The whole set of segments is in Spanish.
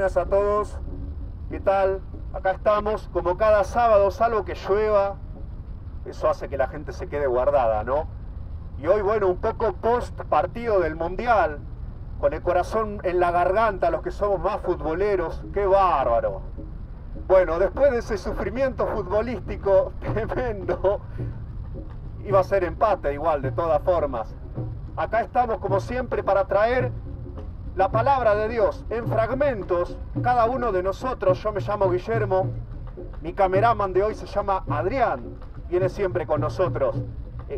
Buenas a todos, ¿qué tal? Acá estamos, como cada sábado, salvo que llueva, eso hace que la gente se quede guardada, ¿no? Y hoy, bueno, un poco post partido del Mundial, con el corazón en la garganta, los que somos más futboleros, ¡qué bárbaro! Bueno, después de ese sufrimiento futbolístico tremendo, iba a ser empate igual, de todas formas. Acá estamos, como siempre, para traer la palabra de Dios en fragmentos, cada uno de nosotros. Yo me llamo Guillermo, mi cameraman de hoy se llama Adrián, viene siempre con nosotros.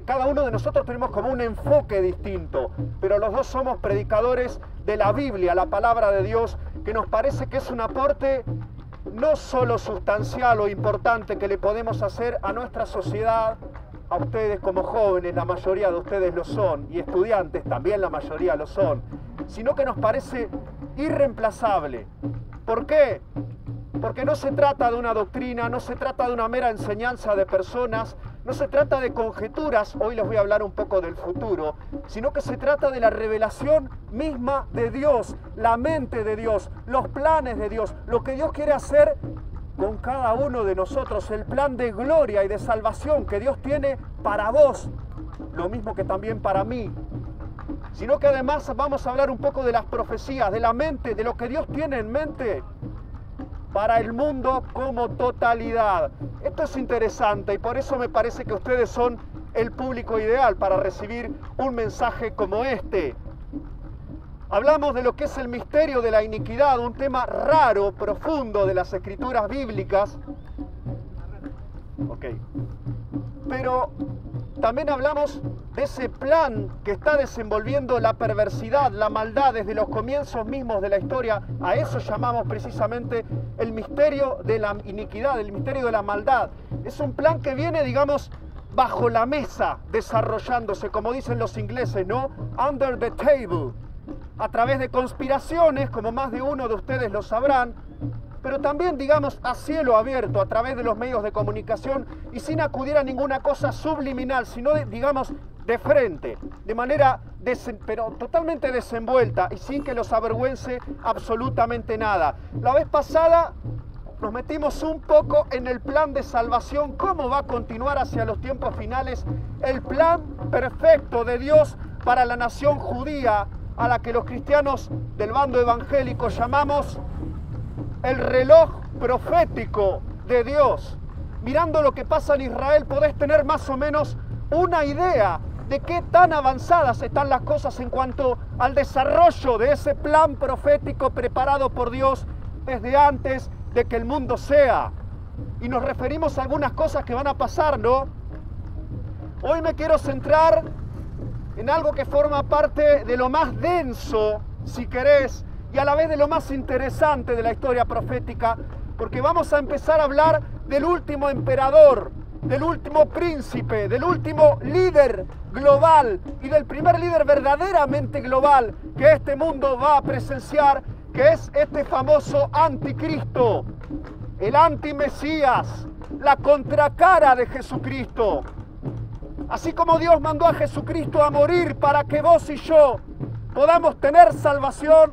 Cada uno de nosotros tenemos como un enfoque distinto, pero los dos somos predicadores de la Biblia, la palabra de Dios, que nos parece que es un aporte no solo sustancial o importante que le podemos hacer a nuestra sociedad, a ustedes como jóvenes, la mayoría de ustedes lo son, y estudiantes también la mayoría lo son, sino que nos parece irreemplazable. ¿Por qué? Porque no se trata de una doctrina, no se trata de una mera enseñanza de personas, no se trata de conjeturas, hoy les voy a hablar un poco del futuro, sino que se trata de la revelación misma de Dios, la mente de Dios, los planes de Dios, lo que Dios quiere hacer con cada uno de nosotros, el plan de gloria y de salvación que Dios tiene para vos, lo mismo que también para mí. Sino que además vamos a hablar un poco de las profecías, de la mente, de lo que Dios tiene en mente para el mundo como totalidad. Esto es interesante y por eso me parece que ustedes son el público ideal para recibir un mensaje como este. Hablamos de lo que es el misterio de la iniquidad, un tema raro, profundo de las escrituras bíblicas. Pero también hablamos de ese plan que está desenvolviendo la perversidad, la maldad desde los comienzos mismos de la historia. A eso llamamos precisamente el misterio de la iniquidad, el misterio de la maldad. Es un plan que viene, digamos, bajo la mesa, desarrollándose, como dicen los ingleses, ¿no? Under the table, a través de conspiraciones, como más de uno de ustedes lo sabrán, pero también, digamos, a cielo abierto, a través de los medios de comunicación y sin acudir a ninguna cosa subliminal, sino, digamos, de frente, de manera, pero totalmente desenvuelta y sin que los avergüence absolutamente nada. La vez pasada nos metimos un poco en el plan de salvación, cómo va a continuar hacia los tiempos finales el plan perfecto de Dios para la nación judía, a la que los cristianos del bando evangélico llamamos el reloj profético de Dios. Mirando lo que pasa en Israel podés tener más o menos una idea de qué tan avanzadas están las cosas en cuanto al desarrollo de ese plan profético preparado por Dios desde antes de que el mundo sea. Y nos referimos a algunas cosas que van a pasar, ¿no? Hoy me quiero centrar en algo que forma parte de lo más denso, si querés, y a la vez de lo más interesante de la historia profética, porque vamos a empezar a hablar del último emperador, del último príncipe, del último líder global y del primer líder verdaderamente global que este mundo va a presenciar, que es este famoso anticristo, el antimesías, la contracara de Jesucristo. Así como Dios mandó a Jesucristo a morir para que vos y yo podamos tener salvación,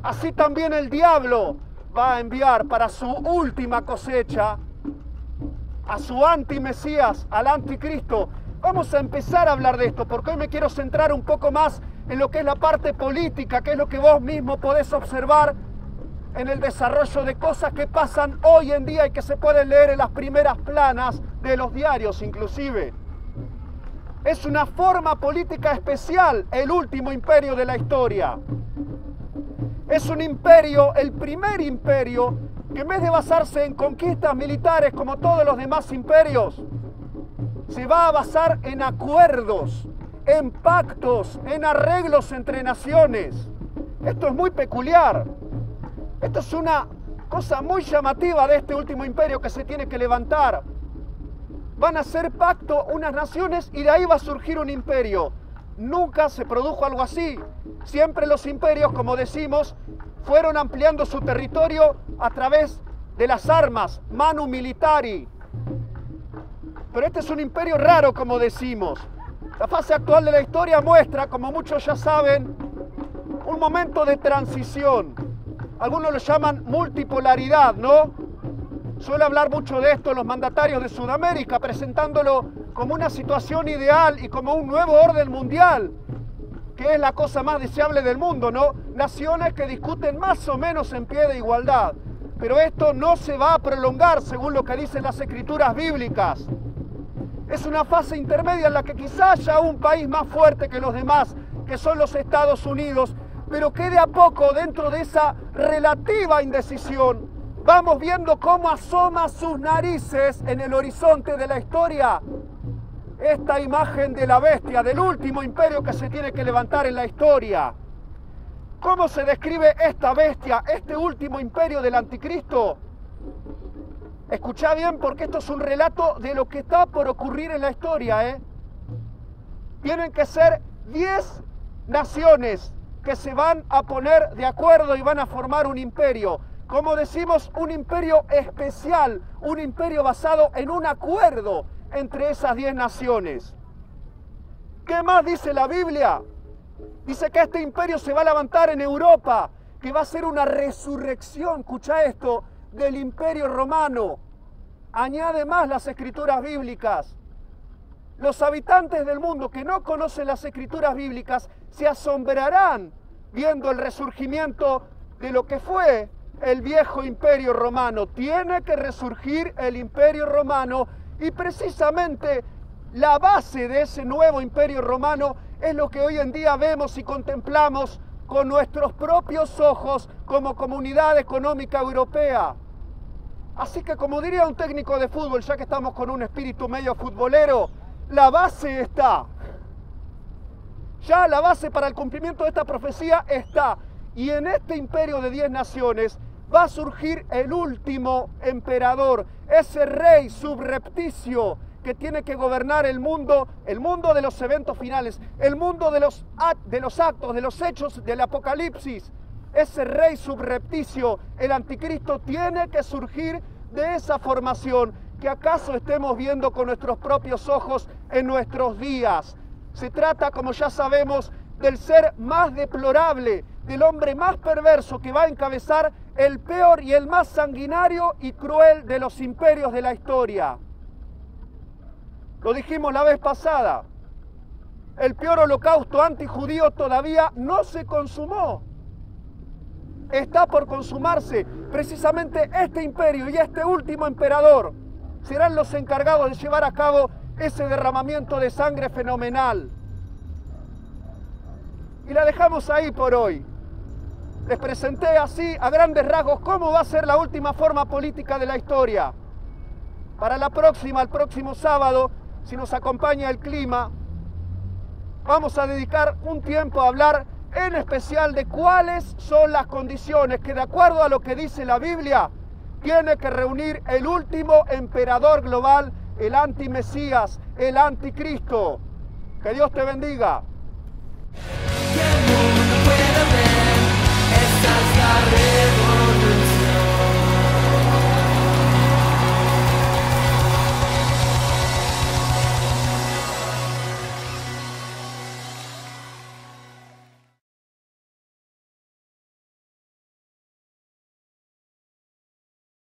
así también el diablo va a enviar para su última cosecha a su antimesías, al anticristo. Vamos a empezar a hablar de esto, porque hoy me quiero centrar un poco más en lo que es la parte política, que es lo que vos mismo podés observar en el desarrollo de cosas que pasan hoy en día y que se pueden leer en las primeras planas de los diarios inclusive. Es una forma política especial, el último imperio de la historia. Es un imperio, el primer imperio, que en vez de basarse en conquistas militares como todos los demás imperios, se va a basar en acuerdos, en pactos, en arreglos entre naciones. Esto es muy peculiar. Esto es una cosa muy llamativa de este último imperio que se tiene que levantar. Van a hacer pacto unas naciones y de ahí va a surgir un imperio. Nunca se produjo algo así. Siempre los imperios, como decimos, fueron ampliando su territorio a través de las armas, manu militari. Pero este es un imperio raro, como decimos. La fase actual de la historia muestra, como muchos ya saben, un momento de transición. Algunos lo llaman multipolaridad, ¿no? Suele hablar mucho de esto los mandatarios de Sudamérica, presentándolo como una situación ideal y como un nuevo orden mundial, que es la cosa más deseable del mundo, ¿no? Naciones que discuten más o menos en pie de igualdad. Pero esto no se va a prolongar según lo que dicen las escrituras bíblicas. Es una fase intermedia en la que quizás haya un país más fuerte que los demás, que son los Estados Unidos, pero que de a poco, dentro de esa relativa indecisión, vamos viendo cómo asoma sus narices en el horizonte de la historia esta imagen de la bestia, del último imperio que se tiene que levantar en la historia. ¿Cómo se describe esta bestia, este último imperio del anticristo? Escuchá bien, porque esto es un relato de lo que está por ocurrir en la historia, Tienen que ser 10 naciones que se van a poner de acuerdo y van a formar un imperio. Como decimos, un imperio especial, un imperio basado en un acuerdo entre esas 10 naciones. ¿Qué más dice la Biblia? Dice que este imperio se va a levantar en Europa, que va a ser una resurrección, escucha esto, del imperio romano. Añade más las escrituras bíblicas. Los habitantes del mundo que no conocen las escrituras bíblicas se asombrarán viendo el resurgimiento de lo que fue el viejo imperio romano. Tiene que resurgir el imperio romano y precisamente la base de ese nuevo imperio romano es lo que hoy en día vemos y contemplamos con nuestros propios ojos como Comunidad Económica Europea. Así que, como diría un técnico de fútbol, ya que estamos con un espíritu medio futbolero, la base está. Ya la base para el cumplimiento de esta profecía está. Y en este imperio de 10 naciones va a surgir el último emperador, ese rey subrepticio que tiene que gobernar el mundo de los eventos finales, el mundo de los actos, de los hechos del Apocalipsis. Ese rey subrepticio, el anticristo, tiene que surgir de esa formación que acaso estemos viendo con nuestros propios ojos en nuestros días. Se trata, como ya sabemos, del ser más deplorable, del hombre más perverso que va a encabezar el peor y el más sanguinario y cruel de los imperios de la historia. Lo dijimos la vez pasada, el peor holocausto antijudío todavía no se consumó. Está por consumarse. Precisamente este imperio y este último emperador serán los encargados de llevar a cabo ese derramamiento de sangre fenomenal. Y la dejamos ahí por hoy. Les presenté así, a grandes rasgos, cómo va a ser la última forma política de la historia. Para la próxima, el próximo sábado, si nos acompaña el clima, vamos a dedicar un tiempo a hablar en especial de cuáles son las condiciones que, de acuerdo a lo que dice la Biblia, tiene que reunir el último emperador global, el antimesías, el anticristo. Que Dios te bendiga. Que el mundo pueda ver, esa es la realidad.